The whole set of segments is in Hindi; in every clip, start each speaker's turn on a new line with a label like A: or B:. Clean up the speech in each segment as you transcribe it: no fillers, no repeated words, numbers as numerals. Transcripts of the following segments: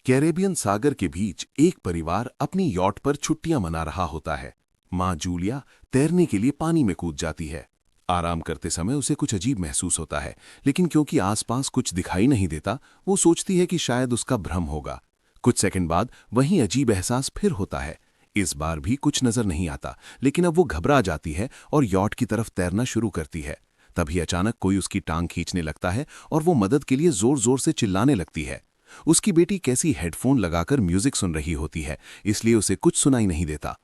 A: कैरेबियन सागर के बीच एक परिवार अपनी यॉट पर छुट्टियां मना रहा होता है। माँ जूलिया तैरने के लिए पानी में कूद जाती है। आराम करते समय उसे कुछ अजीब महसूस होता है, लेकिन क्योंकि आसपास कुछ दिखाई नहीं देता, वो सोचती है कि शायद उसका भ्रम होगा। कुछ सेकंड बाद वही अजीब एहसास फिर होता है। इस बार भी कुछ नजर नहीं आता, लेकिन अब वो घबरा जाती है और यॉट की तरफ तैरना शुरू करती है। तभी अचानक कोई उसकी टांग खींचने लगता है और वो मदद के लिए जोर जोर से चिल्लाने लगती है। उसकी बेटी कैसी हेडफोन लगाकर म्यूजिक सुन रही होती है, इसलिए उसे कुछ सुनाई नहीं देता।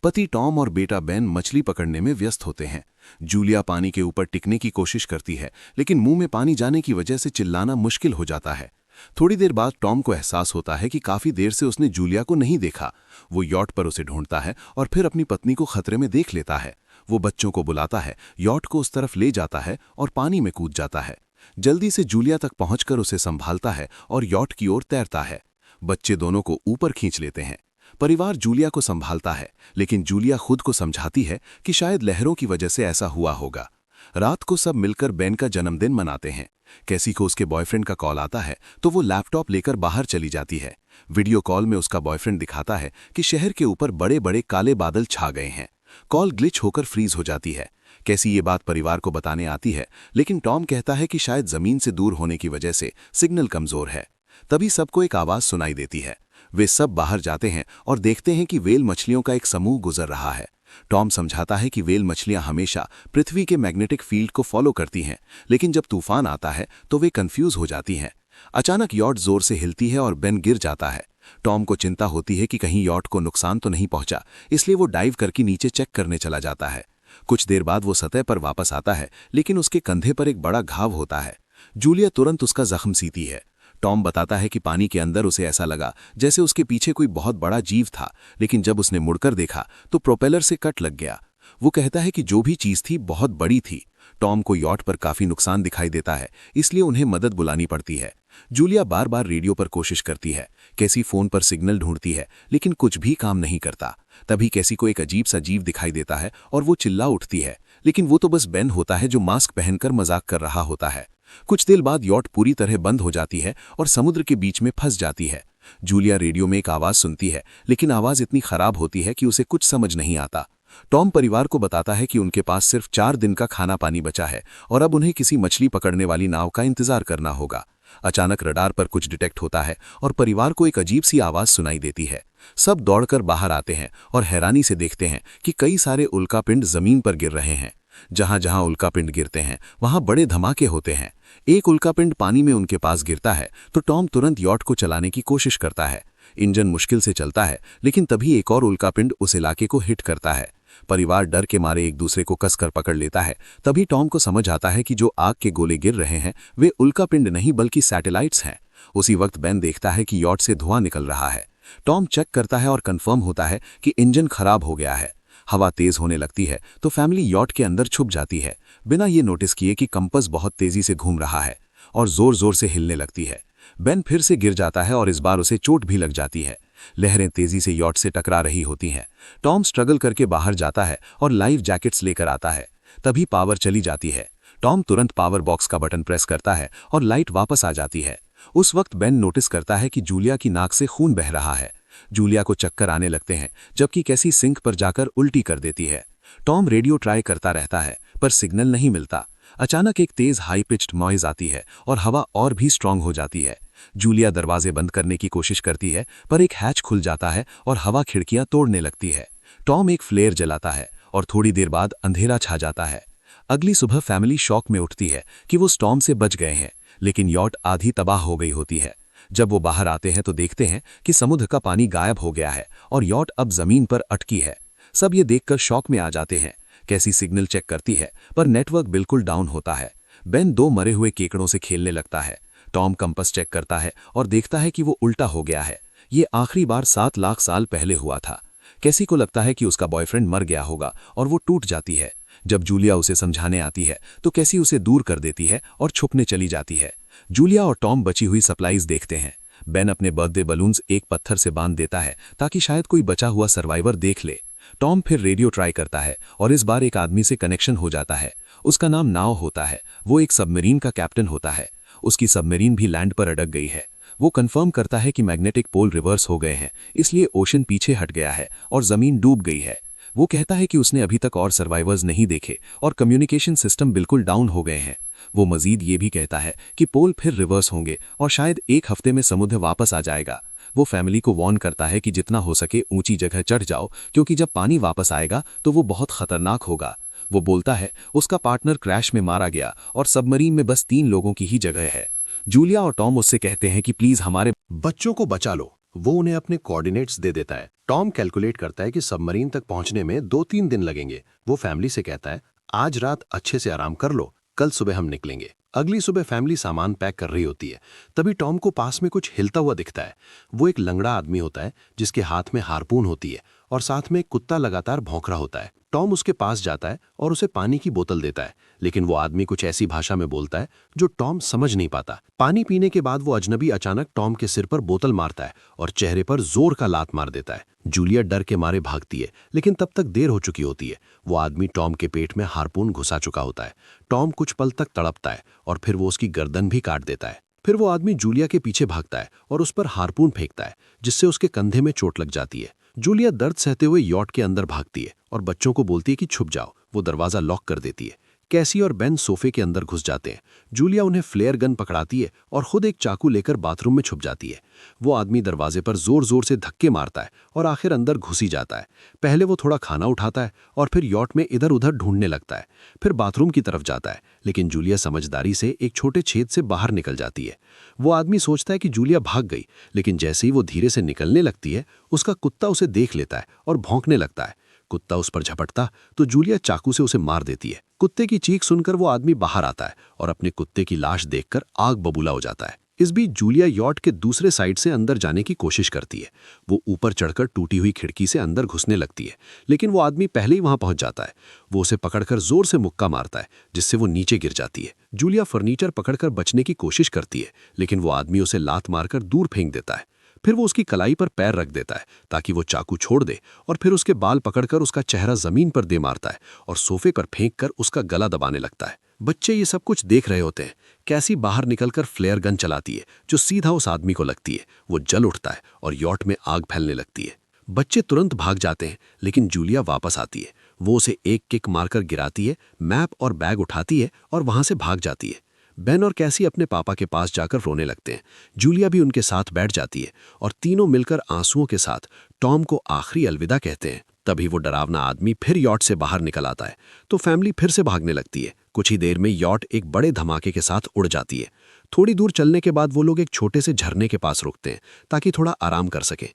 A: पति टॉम और बेटा बेन मछली पकड़ने में व्यस्त होते हैं। जूलिया पानी के ऊपर टिकने की कोशिश करती है, लेकिन मुंह में पानी जाने की वजह से चिल्लाना मुश्किल हो जाता है। थोड़ी देर बाद टॉम को एहसास होता है कि काफी देर से उसने जूलिया को नहीं देखा। वो यॉट पर उसे ढूंढता है और फिर अपनी पत्नी को खतरे में देख लेता है। वो बच्चों को बुलाता है, यॉट को उस तरफ ले जाता है और पानी में कूद जाता है। जल्दी से जूलिया तक पहुंचकर उसे संभालता है और यॉट की ओर तैरता है। बच्चे दोनों को ऊपर खींच लेते हैं। परिवार जूलिया को संभालता है, लेकिन जूलिया खुद को समझाती है कि शायद लहरों की वजह से ऐसा हुआ होगा। रात को सब मिलकर बेन का जन्मदिन मनाते हैं। कैसी को उसके बॉयफ्रेंड का कॉल आता है तो वो लैपटॉप लेकर बाहर चली जाती है। वीडियो कॉल में उसका बॉयफ्रेंड दिखाता है कि शहर के ऊपर बड़े बड़े काले बादल छा गए हैं। कॉल ग्लिच होकर फ्रीज हो जाती है। कैसी ये बात परिवार को बताने आती है, लेकिन टॉम कहता है कि शायद जमीन से दूर होने की वजह से सिग्नल कमजोर है। तभी सबको एक आवाज सुनाई देती है। वे सब बाहर जाते हैं और देखते हैं कि वेल मछलियों का एक समूह गुजर रहा है। टॉम समझाता है कि वेल मछलियां हमेशा पृथ्वी के मैग्नेटिक फील्ड को फॉलो करती हैं, लेकिन जब तूफान आता है तो वे कंफ्यूज हो जाती हैं। अचानक यॉट जोर से हिलती है और बेन गिर जाता है। टॉम को चिंता होती है कि कहीं यॉट को नुकसान तो नहीं पहुंचा, इसलिए वो डाइव करके नीचे चेक करने चला जाता है। कुछ देर बाद वो सतह पर वापस आता है, लेकिन उसके कंधे पर एक बड़ा घाव होता है। जूलिया तुरंत उसका जख्म सीती है। टॉम बताता है कि पानी के अंदर उसे ऐसा लगा जैसे उसके पीछे कोई बहुत बड़ा जीव था, लेकिन जब उसने मुड़कर देखा तो प्रोपेलर से कट लग गया। वो कहता है कि जो भी चीज थी बहुत बड़ी थी। टॉम को यॉट पर काफी नुकसान दिखाई देता है, इसलिए उन्हें मदद बुलानी पड़ती है। जूलिया बार बार रेडियो पर कोशिश करती है। कैसी फोन पर सिग्नल ढूंढती है, लेकिन कुछ भी काम नहीं करता। तभी कैसी को एक अजीब सा जीव दिखाई देता है और वो चिल्ला उठती है, लेकिन वो तो बस बेन होता है जो मास्क पहनकर मजाक कर रहा होता है। कुछ देर बाद यॉट पूरी तरह बंद हो जाती है और समुद्र के बीच में फंस जाती है। जूलिया रेडियो में एक आवाज सुनती है, लेकिन आवाज इतनी खराब होती है कि उसे कुछ समझ नहीं आता। टॉम परिवार को बताता है कि उनके पास सिर्फ 4 दिन का खाना पानी बचा है और अब उन्हें किसी मछली पकड़ने वाली नाव का इंतजार करना होगा। अचानक रडार पर कुछ डिटेक्ट होता है और परिवार को एक अजीब सी आवाज सुनाई देती है। सब दौड़कर बाहर आते हैं और हैरानी से देखते हैं कि कई सारे उल्कापिंड जमीन पर गिर रहे हैं। जहां जहां उल्कापिंड गिरते हैं वहां बड़े धमाके होते हैं। एक उल्कापिंड पानी में उनके पास गिरता है तो टॉम तुरंत यॉट को चलाने की कोशिश करता है। इंजन मुश्किल से चलता है, लेकिन तभी एक और उल्कापिंड उस इलाके को हिट करता है। परिवार डर के मारे एक दूसरे को कसकर पकड़ लेता है। तभी टॉम को समझ आता है कि जो आग के गोले गिर रहे हैं वे उल्कापिंड नहीं बल्कि सैटेलाइट्स हैं। उसी वक्त बेन देखता है कि यॉट से धुआं निकल रहा है। टॉम चेक करता है और कंफर्म होता है कि इंजन खराब हो गया है। हवा तेज होने लगती है तो फैमिली यॉट के अंदर छुप जाती है, बिना ये नोटिस किए कि कंपस बहुत तेजी से घूम रहा है और जोर जोर से हिलने लगती है। बेन फिर से गिर जाता है और इस बार उसे चोट भी लग जाती है। लहरें तेजी से यॉट से टकरा रही होती हैं। टॉम स्ट्रगल करके बाहर जाता है और लाइफ जैकेट्स लेकर आता है। तभी पावर चली जाती है। टॉम तुरंत पावर बॉक्स का बटन प्रेस करता है और लाइट वापस आ जाती है। उस वक्त बेन नोटिस करता है कि जूलिया की नाक से खून बह रहा है। जूलिया को चक्कर आने लगते हैं, जबकि कैसी सिंक पर जाकर उल्टी कर देती है। टॉम रेडियो ट्राई करता रहता है, पर सिग्नल नहीं मिलता। अचानक एक तेज हाई पिच्ड नॉइज आती है और हवा और भी स्ट्रांग हो जाती है। जूलिया दरवाजे बंद करने की कोशिश करती है, पर एक हैच खुल जाता है और हवा खिड़कियां तोड़ने लगती है। टॉम एक फ्लेयर जलाता है और थोड़ी देर बाद अंधेरा छा जाता है। अगली सुबह फैमिली शॉक में उठती है कि वो स्टॉर्म से बच गए हैं, लेकिन यॉट आधी तबाह हो गई होती है। जब वो बाहर आते हैं तो देखते हैं कि समुद्र का पानी गायब हो गया है और यॉट अब जमीन पर अटकी है। सब ये देखकर शॉक में आ जाते हैं। कैसी सिग्नल चेक करती है, पर नेटवर्क बिल्कुल डाउन होता है। बेन 2 मरे हुए केकड़ों से खेलने लगता है। टॉम कंपास चेक करता है और देखता है कि वो उल्टा हो गया है। ये आखिरी बार 7 लाख साल पहले हुआ था। कैसी को लगता है कि उसका बॉयफ्रेंड मर गया होगा और वो टूट जाती है। जब जूलिया उसे समझाने आती है तो कैसी उसे दूर कर देती है और छुपने चली जाती है। जूलिया और टॉम बची हुई सप्लाईज देखते हैं। बेन अपने बर्थडे बलून्स एक पत्थर से बांध देता है ताकि शायद कोई बचा हुआ सर्वाइवर देख ले। टॉम फिर रेडियो ट्राई करता है और इस बार एक आदमी से कनेक्शन हो जाता है। उसका नाम नाव होता है। वो एक सबमरीन का कैप्टन होता है। उसकी सबमरीन भी लैंड पर अटक गई है।
B: वो कंफर्म करता है कि मैग्नेटिक पोल रिवर्स हो गए हैं, इसलिए ओशन पीछे हट गया है और जमीन डूब गई है। वो कहता है कि उसने अभी तक और सर्वाइवर्स नहीं देखे और कम्युनिकेशन सिस्टम बिल्कुल डाउन हो गए हैं। वो मजीद ये भी कहता है कि पोल फिर रिवर्स होंगे और शायद एक हफ्ते में समुद्र वापस आ जाएगा। वो फैमिली को वार्न करता है कि जितना हो सके ऊंची जगह चढ़ जाओ, क्योंकि जब पानी वापस आएगा तो वो बहुत खतरनाक होगा। वो बोलता है उसका पार्टनर क्रैश में मारा गया और सबमरीन में बस 3 लोगों की ही जगह है। जूलिया और टॉम उससे कहते हैं कि प्लीज हमारे
C: बच्चों को बचा लो। वो उन्हें अपने कोऑर्डिनेट्स दे देता है। टॉम कैलकुलेट करता है कि सबमरीन तक पहुंचने में 2-3 दिन लगेंगे। वो फैमिली से कहता है आज रात अच्छे से आराम कर लो, कल सुबह हम निकलेंगे। अगली सुबह फैमिली सामान पैक कर रही होती है। तभी टॉम को पास में कुछ हिलता हुआ दिखता है। वो एक लंगड़ा आदमी होता है जिसके हाथ में हारपून होती है और साथ में एक कुत्ता लगातार भौंक रहा होता है। टॉम उसके पास जाता है और उसे पानी की बोतल देता है, लेकिन वो आदमी कुछ ऐसी भाषा में बोलता है जो टॉम समझ नहीं पाता। पानी पीने के बाद वो अजनबी अचानक टॉम के सिर पर बोतल मारता है और चेहरे पर जोर का लात मार देता है। जूलिया डर के मारे भागती है, लेकिन तब तक देर हो चुकी होती है। वो आदमी टॉम के पेट में हारपून घुसा चुका होता है। टॉम कुछ पल तक तड़पता है और फिर वो उसकी गर्दन भी काट देता है। फिर वो आदमी जूलिया के पीछे भागता है और उस पर हारपून फेंकता है, जिससे उसके कंधे में चोट लग जाती है। जूलिया दर्द सहते हुए यॉट के अंदर भागती है और बच्चों को बोलती है कि छुप जाओ। वो दरवाजा लॉक कर देती है। कैसी और बेन सोफे के अंदर घुस जाते हैं। जूलिया उन्हें फ्लेयर गन पकड़ाती है और खुद एक चाकू लेकर बाथरूम में छुप जाती है। वो आदमी दरवाजे पर जोर जोर से धक्के मारता है और आखिर अंदर घुस ही जाता है। पहले वो थोड़ा खाना उठाता है और फिर यॉट में इधर उधर ढूंढने लगता है। फिर बाथरूम की तरफ जाता है, लेकिन जूलिया समझदारी से एक छोटे छेद से बाहर निकल जाती है। वो आदमी सोचता है कि जूलिया भाग गई, लेकिन जैसे ही वो धीरे से निकलने लगती है, उसका कुत्ता उसे देख लेता है और भौंकने लगता है। कुत्ता उस पर झपटता तो जूलिया चाकू से उसे मार देती है। कुत्ते की चीख सुनकर वो आदमी बाहर आता है और अपने कुत्ते की लाश देखकर आग बबूला हो जाता है। इस बीच जूलिया यॉट के दूसरे साइड से अंदर जाने की कोशिश करती है। वो ऊपर चढ़कर टूटी हुई खिड़की से अंदर घुसने लगती है, लेकिन वो आदमी पहले ही वहां पहुंच जाता है। वो उसे पकड़कर जोर से मुक्का मारता है, जिससे वो नीचे गिर जाती है। जूलिया फर्नीचर पकड़कर बचने की कोशिश करती है, लेकिन वो आदमी उसे लात मारकर दूर फेंक देता है। फिर वो उसकी कलाई पर पैर रख देता है ताकि वो चाकू छोड़ दे और फिर उसके बाल पकड़कर उसका चेहरा जमीन पर दे मारता है और सोफे पर फेंककर उसका गला दबाने लगता है। बच्चे ये सब कुछ देख रहे होते हैं। कैसी बाहर निकलकर फ्लेयर गन चलाती है जो सीधा उस आदमी को लगती है। वो जल उठता है और यॉट में आग फैलने लगती है। बच्चे तुरंत भाग जाते हैं, लेकिन जूलिया वापस आती है। वो उसे एक किक मारकर गिराती है, मैप और बैग उठाती है और वहां से भाग जाती है। बेन और कैसी अपने पापा के पास जाकर रोने लगते हैं। जूलिया भी उनके साथ बैठ जाती है और तीनों मिलकर आंसुओं के साथ टॉम को आखिरी अलविदा कहते हैं। तभी वो डरावना आदमी फिर यॉट से बाहर निकल आता है, तो फैमिली फिर से भागने लगती है। कुछ ही देर में यॉट एक बड़े धमाके के साथ उड़ जाती है। थोड़ी दूर चलने के बाद वो लोग एक छोटे से झरने के पास रुकते हैं ताकि थोड़ा आराम कर सके।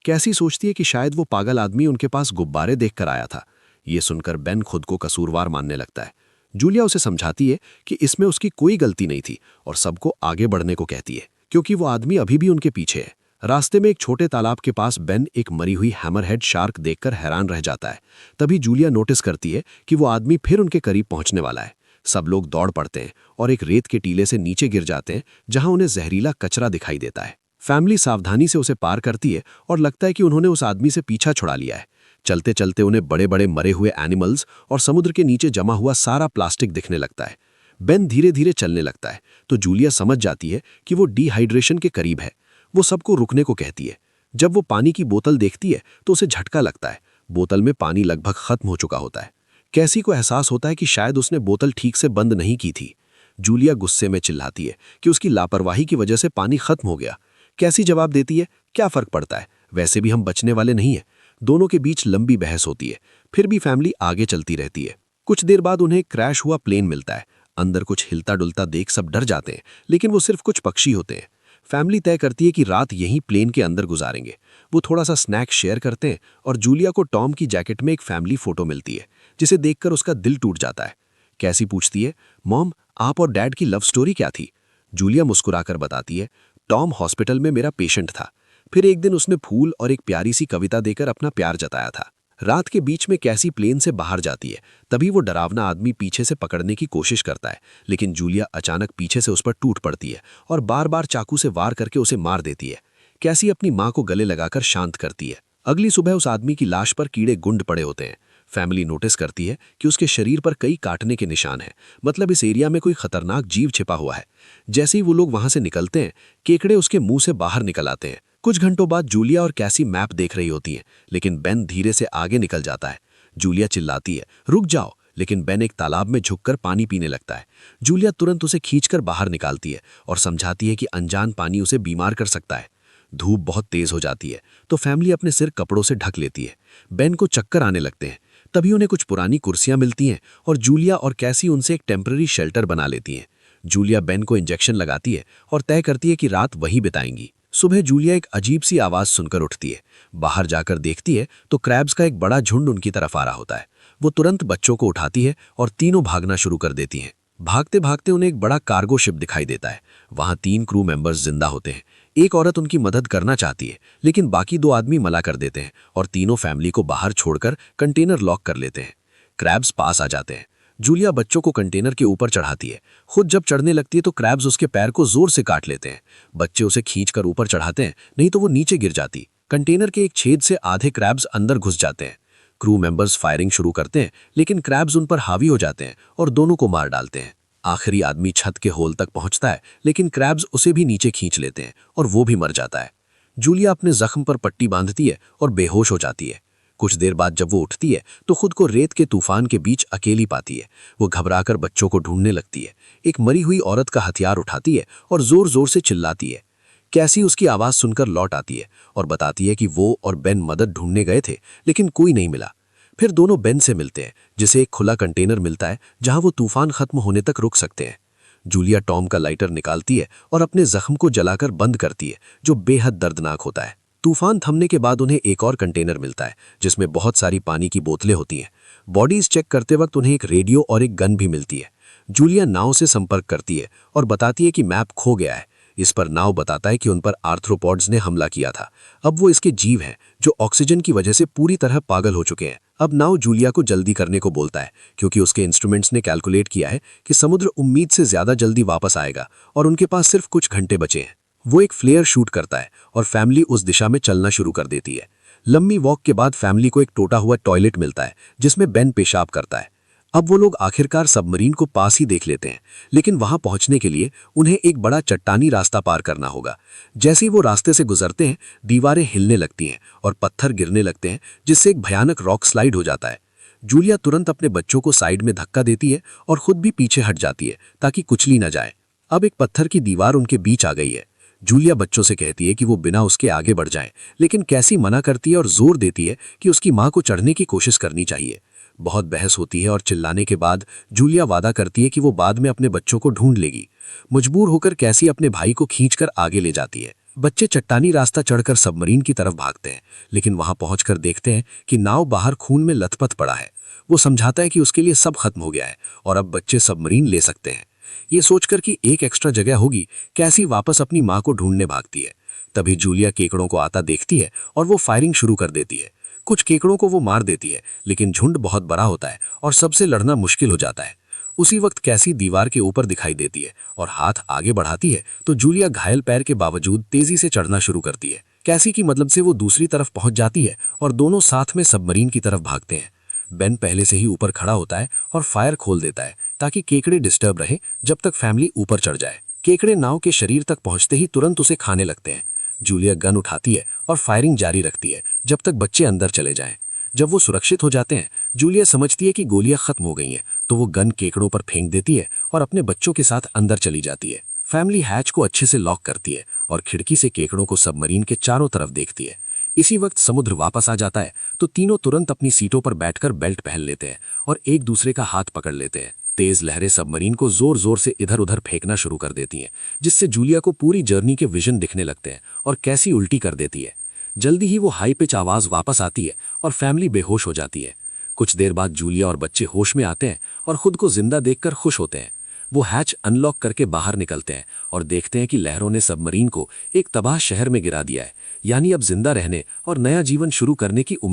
C: कैसी सोचती है कि शायद वो पागल आदमी उनके पास गुब्बारे देखकर आया था। ये सुनकर बेन खुद को कसूरवार मानने लगता है। जूलिया उसे समझाती है कि इसमें उसकी कोई गलती नहीं थी और सबको आगे बढ़ने को कहती है, क्योंकि वो आदमी अभी भी उनके पीछे है। रास्ते में एक छोटे तालाब के पास बेन एक मरी हुई हैमरहेड शार्क देखकर हैरान रह जाता है। तभी जूलिया नोटिस करती है कि वो आदमी फिर उनके करीब पहुंचने वाला है। सब लोग दौड़ पड़ते हैं और एक रेत के टीले से नीचे गिर जाते हैं, जहां उन्हें जहरीला कचरा दिखाई देता है। फैमिली सावधानी से उसे पार करती है और लगता है कि उन्होंने उस आदमी से पीछा छुड़ा लिया है। चलते चलते उन्हें बड़े बड़े मरे हुए एनिमल्स और समुद्र के नीचे जमा हुआ सारा प्लास्टिक दिखने लगता है। बेन धीरे धीरे चलने लगता है, तो जूलिया समझ जाती है कि वो डिहाइड्रेशन के करीब है। वो सबको रुकने को कहती है। जब वो पानी की बोतल देखती है तो उसे झटका लगता है। बोतल में पानी लगभग खत्म हो चुका होता है। कैसी को एहसास होता है कि शायद उसने बोतल ठीक से बंद नहीं की थी। जूलिया गुस्से में चिल्लाती है कि उसकी लापरवाही की वजह से पानी खत्म हो गया। कैसी जवाब देती है, क्या फर्क पड़ता है, वैसे भी हम बचने वाले नहीं हैं। दोनों के बीच लंबी बहस होती है, फिर भी फैमिली आगे चलती रहती है। कुछ देर बाद उन्हें क्रैश हुआ प्लेन मिलता है। अंदर कुछ हिलता डुलता देख सब डर जाते हैं, लेकिन वो सिर्फ कुछ पक्षी होते हैं। फैमिली तय करती है कि रात यहीं प्लेन के अंदर गुजारेंगे। वो थोड़ा सा स्नैक शेयर करते हैं और जूलिया को टॉम की जैकेट में एक फैमिली फोटो मिलती है, जिसे देखकर उसका दिल टूट जाता है। कैसी पूछती है, मॉम आप और डैड की लव स्टोरी क्या थी? जूलिया मुस्कुराकर बताती है, टॉम हॉस्पिटल में मेरा पेशेंट था। फिर एक दिन उसने फूल और एक प्यारी सी कविता देकर अपना प्यार जताया था। रात के बीच में कैसी प्लेन से बाहर जाती है, तभी वो डरावना आदमी पीछे से पकड़ने की कोशिश करता है, लेकिन जूलिया अचानक पीछे से उस पर टूट पड़ती है और बार बार चाकू से वार करके उसे मार देती है। कैसी अपनी माँ को गले लगाकर शांत करती है। अगली सुबह उस आदमी की लाश पर कीड़े गुंड पड़े होते हैं।
B: फैमिली नोटिस करती है कि उसके शरीर पर कई काटने के निशान हैं, मतलब इस एरिया में कोई खतरनाक जीव छिपा हुआ है। जैसे ही वो लोग वहां से निकलते हैं, केकड़े उसके मुंह से बाहर निकल आते हैं। कुछ घंटों बाद जूलिया और कैसी मैप देख रही होती हैं, लेकिन बेन धीरे से आगे निकल जाता है। जूलिया चिल्लाती है, रुक जाओ, लेकिन बेन एक तालाब में झुककर पानी पीने लगता है। जूलिया तुरंत उसे खींचकर बाहर निकालती है और समझाती है कि अनजान पानी उसे बीमार कर सकता है। धूप बहुत तेज हो जाती है तो फैमिली अपने सिर कपड़ों से ढक लेती है। बेन को चक्कर आने लगते हैं। तभी उन्हें कुछ पुरानी कुर्सियां मिलती हैं और जूलिया और कैसी उनसे एक टेम्पररी शेल्टर बना लेती हैं। जूलिया बेन को इंजेक्शन लगाती है और तय करती है कि रात वहीं बिताएंगी। सुबह जूलिया एक अजीब सी आवाज सुनकर उठती है। बाहर जाकर देखती है तो क्रैब्स का एक बड़ा झुंड उनकी तरफ आ रहा होता है। वो तुरंत बच्चों को उठाती है और तीनों भागना शुरू कर देती हैं। भागते भागते उन्हें एक बड़ा कार्गो शिप दिखाई देता है। वहां 3 क्रू मेंबर्स जिंदा होते हैं। एक औरत उनकी मदद करना चाहती है, लेकिन बाकी 2 आदमी मना कर देते हैं और तीनों फैमिली को बाहर छोड़कर कंटेनर लॉक कर लेते हैं। क्रैब्स पास आ जाते हैं। जूलिया बच्चों को कंटेनर के ऊपर चढ़ाती है। खुद जब चढ़ने लगती है तो क्रैब्स उसके पैर को जोर से काट लेते हैं। बच्चे उसे खींचकर ऊपर चढ़ाते हैं, नहीं तो वो नीचे गिर जाती। कंटेनर के एक छेद से आधे क्रैब्स अंदर घुस जाते हैं। क्रू मेंबर्स फायरिंग शुरू करते हैं, लेकिन क्रैब्स उन पर हावी हो जाते हैं और दोनों को मार डालते हैं। आखिरी आदमी छत के होल तक पहुंचता है, लेकिन क्रैब्स उसे भी नीचे खींच लेते हैं और वो भी मर जाता है। जूलिया अपने जख्म पर पट्टी बांधती है और बेहोश हो जाती है। कुछ देर बाद जब वो उठती है तो खुद को रेत के तूफान के बीच अकेली पाती है। वो घबराकर बच्चों को ढूंढने लगती है। एक मरी हुई औरत का हथियार उठाती है और जोर जोर से चिल्लाती है। कैसी उसकी आवाज सुनकर लौट आती है और बताती है कि वो और बेन मदद ढूंढने गए थे, लेकिन कोई नहीं मिला। फिर दोनों बेन से मिलते हैं, जिसे एक खुला कंटेनर मिलता है जहां वो तूफान खत्म होने तक रुक सकते हैं। जूलिया टॉम का लाइटर निकालती है और अपने जख्म को जलाकर बंद करती है, जो बेहद दर्दनाक होता है। तूफान थमने के बाद उन्हें एक और कंटेनर मिलता है, जिसमें बहुत सारी पानी की बोतलें होती हैं। बॉडीज चेक करते वक्त उन्हें एक रेडियो और एक गन भी मिलती है। जूलिया नाव से संपर्क करती है और बताती है कि मैप खो गया है। इस पर नाव बताता है कि उन पर आर्थ्रोपॉड्स ने हमला किया था। अब वो इसके जीव हैं जो ऑक्सीजन की वजह से पूरी तरह पागल हो चुके हैं। अब नाव जूलिया को जल्दी करने को बोलता है, क्योंकि उसके इंस्ट्रूमेंट्स ने कैलकुलेट किया है कि समुद्र उम्मीद से ज्यादा जल्दी वापस आएगा और उनके पास सिर्फ कुछ घंटे बचे हैं। वो एक फ्लेयर शूट करता है और फैमिली उस दिशा में चलना शुरू कर देती है। लंबी वॉक के बाद फैमिली को एक टूटा हुआ टॉयलेट मिलता है, जिसमें बेन पेशाब करता है। अब वो लोग आखिरकार सबमरीन को पास ही देख लेते हैं, लेकिन वहां पहुंचने के लिए उन्हें एक बड़ा चट्टानी रास्ता पार करना होगा। जैसे ही वो रास्ते से गुजरते हैं, दीवारें हिलने लगती हैं और पत्थर गिरने लगते हैं, जिससे एक भयानक रॉक स्लाइड हो जाता है। जूलिया तुरंत अपने बच्चों को साइड में धक्का देती है और खुद भी पीछे हट जाती है ताकि कुचली न जाए। अब एक पत्थर की दीवार उनके बीच आ गई है। जूलिया बच्चों से कहती है कि वो बिना उसके आगे बढ़ जाएं, लेकिन कैसी मना करती है और जोर देती है कि उसकी मां को चढ़ने की कोशिश करनी चाहिए। बहुत बहस होती है और चिल्लाने के बाद जूलिया वादा करती है कि वो बाद में अपने बच्चों को ढूंढ लेगी। मजबूर होकर कैसी अपने भाई को खींचकर आगे ले जाती है। बच्चे चट्टानी रास्ता चढ़कर सबमरीन की तरफ भागते हैं, लेकिन वहां पहुंचकर देखते हैं कि नाव बाहर खून में लथपथ पड़ा है। वो समझाता है कि उसके लिए सब खत्म हो गया है और अब बच्चे सबमरीन ले सकते हैं। ये सोचकर कि एक एक्स्ट्रा जगह होगी, कैसी वापस अपनी मां को ढूंढने भागती है। तभी जूलिया केकड़ों को आता देखती है और वो फायरिंग शुरू कर देती है। कुछ केकड़ों को वो मार देती है, लेकिन झुंड बहुत बड़ा होता है और सबसे लड़ना मुश्किल हो जाता है। उसी वक्त कैसी दीवार के ऊपर दिखाई देती है और हाथ आगे बढ़ाती है तो जूलिया घायल पैर के बावजूद तेजी से चढ़ना शुरू करती है। कैसी की मदद से वो दूसरी तरफ पहुंच जाती है और दोनों साथ में सबमरीन की तरफ भागते हैं। बेन पहले से ही ऊपर खड़ा होता है और फायर खोल देता है ताकि केकड़े डिस्टर्ब रहे जब तक फैमिली ऊपर चढ़ जाए। केकड़े नाव के शरीर तक पहुंचते ही तुरंत उसे खाने लगते हैं। जूलिया गन उठाती है और फायरिंग जारी रखती है जब तक बच्चे अंदर चले जाएं। जब वो सुरक्षित हो जाते हैं, जूलिया समझती है कि गोलियां खत्म हो गई हैं, तो वो गन केकड़ों पर फेंक देती है और अपने बच्चों के साथ अंदर चली जाती है। फैमिली हैच को अच्छे से लॉक करती है और खिड़की से केकड़ों को सबमरीन के चारों तरफ देखती है। इसी वक्त समुद्र वापस आ जाता है तो तीनों तुरंत अपनी सीटों पर बैठकर बेल्ट पहन लेते हैं और एक दूसरे का हाथ पकड़ लेते हैं। तेज लहरें सबमरीन को जोर जोर से इधर उधर फेंकना शुरू कर देती हैं, जिससे जूलिया को पूरी जर्नी के विजन दिखने लगते हैं और कैसी उल्टी कर देती है। जल्दी ही वो हाई पिच आवाज वापस आती है और फैमिली बेहोश हो जाती है। कुछ देर बाद जूलिया और बच्चे होश में आते हैं और खुद को जिंदा देखकर खुश होते हैं। वो हैच अनलॉक करके बाहर निकलते हैं और देखते हैं कि लहरों ने सबमरीन को एक तबाह शहर में गिरा दिया है, यानी अब जिंदा रहने और नया जीवन शुरू करने की उम्मीद